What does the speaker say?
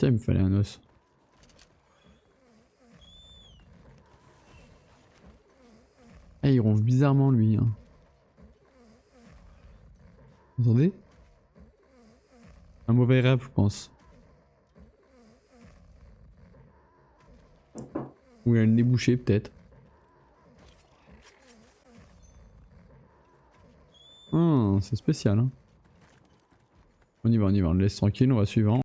Putain, il me fallait un os. Ah, il ronfle bizarrement lui. Hein. Vous entendez? Un mauvais rêve, je pense. Ou il a le nez bouché, peut-être. C'est spécial. Hein. On y va, on le laisse tranquille, on va suivant.